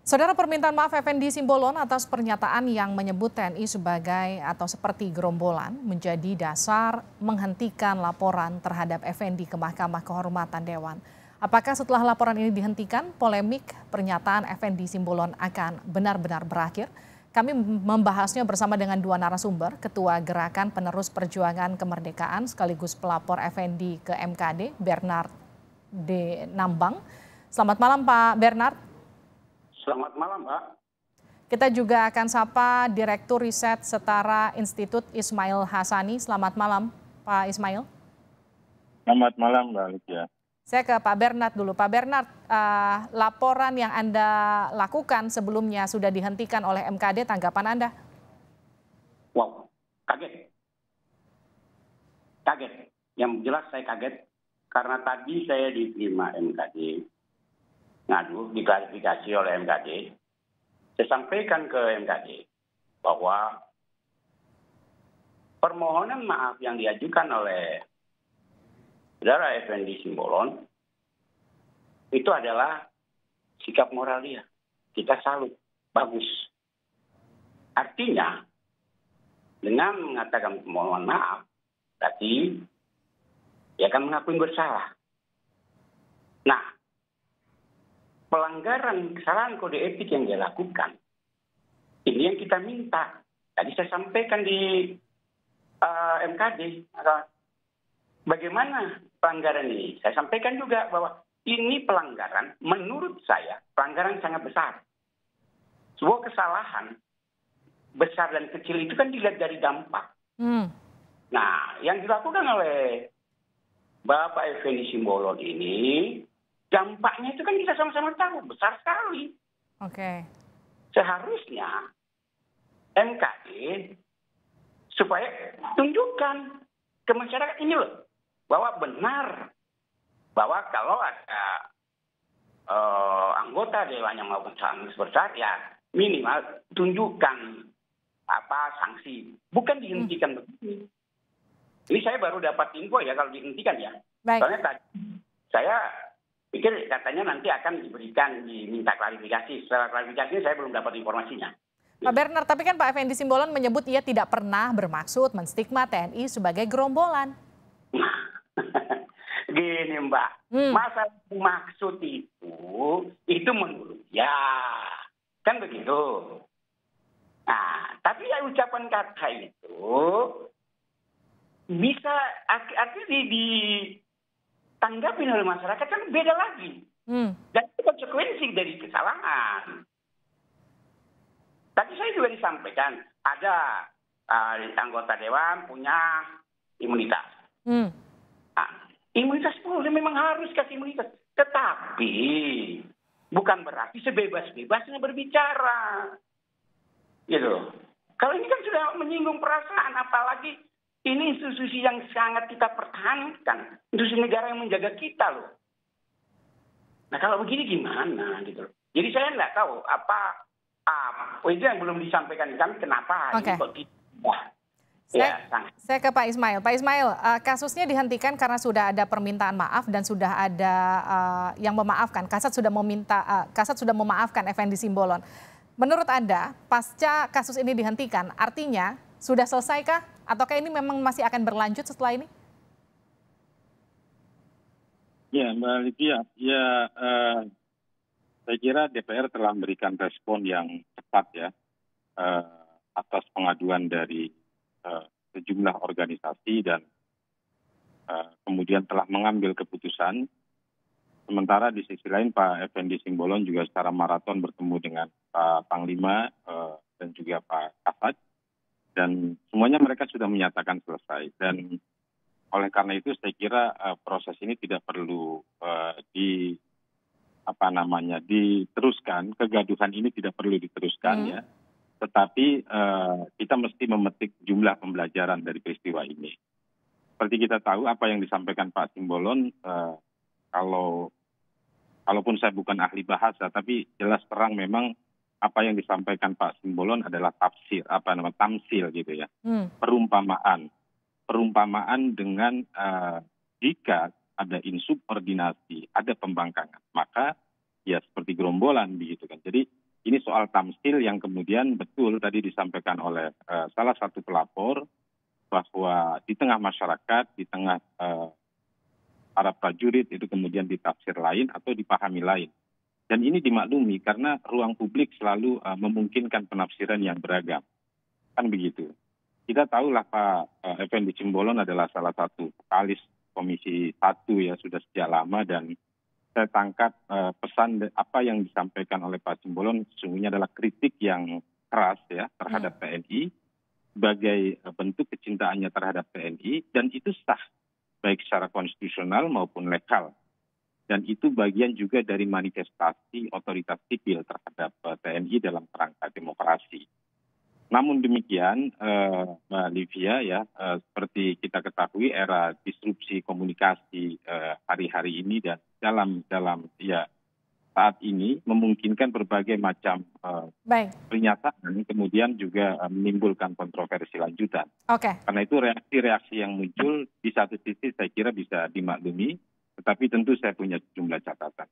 Saudara, permintaan maaf Effendi Simbolon atas pernyataan yang menyebut TNI sebagai atau seperti gerombolan menjadi dasar menghentikan laporan terhadap Effendi ke Mahkamah Kehormatan Dewan. Apakah setelah laporan ini dihentikan, polemik pernyataan Effendi Simbolon akan benar-benar berakhir? Kami membahasnya bersama dengan dua narasumber, Ketua Gerakan Penerus Perjuangan Kemerdekaan sekaligus pelapor Effendi ke MKD, Bernard D. Nambang. Selamat malam Pak Bernard. Selamat malam, Mbak. Kita juga akan sapa Direktur Riset Setara Institut Ismail Hassani. Selamat malam, Pak Ismail. Selamat malam, Mbak Lydia. Saya ke Pak Bernard dulu. Pak Bernard, laporan yang Anda lakukan sebelumnya sudah dihentikan oleh MKD, tanggapan Anda? Wow, kaget. Kaget. Yang jelas saya kaget karena tadi saya diterima MKD. Ngadu, diklarifikasi oleh MKD. Saya sampaikan ke MKD bahwa permohonan maaf yang diajukan oleh saudara Effendi Simbolon itu adalah sikap moral dia. Kita salut, bagus. Artinya, dengan mengatakan permohonan maaf, berarti dia akan mengakui bersalah. Nah, pelanggaran kesalahan kode etik yang dia lakukan, ini yang kita minta. Tadi saya sampaikan di MKD, bagaimana pelanggaran ini? Saya sampaikan juga bahwa ini pelanggaran, menurut saya, pelanggaran sangat besar. Sebuah kesalahan besar dan kecil itu kan dilihat dari dampak. Nah, yang dilakukan oleh Bapak Effendi Simbolon ini, dampaknya itu kan kita sama-sama tahu, besar sekali. Oke. Seharusnya MKD supaya tunjukkan ke masyarakat ini loh, bahwa benar, bahwa kalau ada anggota dewan yang melakukan kesalahan besar, ya minimal tunjukkan sanksi, bukan dihentikan begini. Ini saya baru dapat info ya kalau dihentikan ya. Baik. Soalnya tadi saya pikir katanya nanti akan diminta klarifikasi. Setelah klarifikasi saya belum dapat informasinya. Pak Bernard, tapi kan Pak Effendi Simbolon menyebut ia tidak pernah bermaksud menstigma TNI sebagai gerombolan. Gini Mbak, masa maksud itu menurut ya, kan begitu. Nah, tapi ya ucapan kata itu bisa artinya ditanggapi oleh masyarakat kan beda lagi. Dan itu konsekuensi dari kesalahan. Tadi saya juga disampaikan, ada anggota dewan punya imunitas. Nah, imunitas Polri memang harus kasih imunitas. Tetapi bukan berarti sebebas-bebasnya berbicara. Gitu. Kalau ini kan sudah menyinggung perasaan, apalagi ini institusi yang sangat kita pertahankan. Institusi negara yang menjaga kita loh. Nah kalau begini gimana gitu loh. Jadi saya nggak tahu itu yang belum disampaikan kami kenapa ini kok tidak. Saya ke Pak Ismail. Pak Ismail, kasusnya dihentikan karena sudah ada permintaan maaf dan sudah ada yang memaafkan. Kasat sudah memaafkan Effendi Simbolon. Menurut Anda, pasca kasus ini dihentikan, artinya sudah selesaikah? Ataukah ini memang masih akan berlanjut setelah ini? Ya, Mbak Lydia, saya kira DPR telah memberikan respon yang cepat ya atas pengaduan dari sejumlah organisasi dan kemudian telah mengambil keputusan. Sementara di sisi lain Pak Effendi Simbolon juga secara maraton bertemu dengan Pak Panglima dan juga Pak Kasat. Dan semuanya mereka sudah menyatakan selesai. Dan oleh karena itu saya kira proses ini tidak perlu diteruskan. Kegaduhan ini tidak perlu diteruskan ya. Tetapi kita mesti memetik jumlah pembelajaran dari peristiwa ini. Seperti kita tahu apa yang disampaikan Pak Simbolon, kalaupun saya bukan ahli bahasa, tapi jelas terang memang apa yang disampaikan Pak Simbolon adalah tamsil gitu ya. Perumpamaan dengan jika ada insubordinasi, ada pembangkangan, maka ya seperti gerombolan begitu kan. Jadi ini soal tamsil yang kemudian betul tadi disampaikan oleh salah satu pelapor bahwa di tengah masyarakat, di tengah para prajurit itu kemudian ditafsir lain atau dipahami lain. Dan ini dimaklumi karena ruang publik selalu memungkinkan penafsiran yang beragam. Kan begitu. Kita tahulah Pak Effendi Simbolon adalah salah satu vokalis Komisi 1 ya sudah sejak lama, dan saya tangkap pesan apa yang disampaikan oleh Pak Simbolon sesungguhnya adalah kritik yang keras ya terhadap TNI sebagai bentuk kecintaannya terhadap TNI, dan itu sah baik secara konstitusional maupun legal. Dan itu bagian juga dari manifestasi otoritas sipil terhadap TNI dalam kerangka demokrasi. Namun demikian, Mbak Livia ya, seperti kita ketahui era disrupsi komunikasi hari-hari ini dan dalam ya saat ini memungkinkan berbagai macam pernyataan kemudian juga menimbulkan kontroversi lanjutan. Karena itu reaksi-reaksi yang muncul di satu sisi saya kira bisa dimaklumi, tetapi tentu saya punya sejumlah catatan.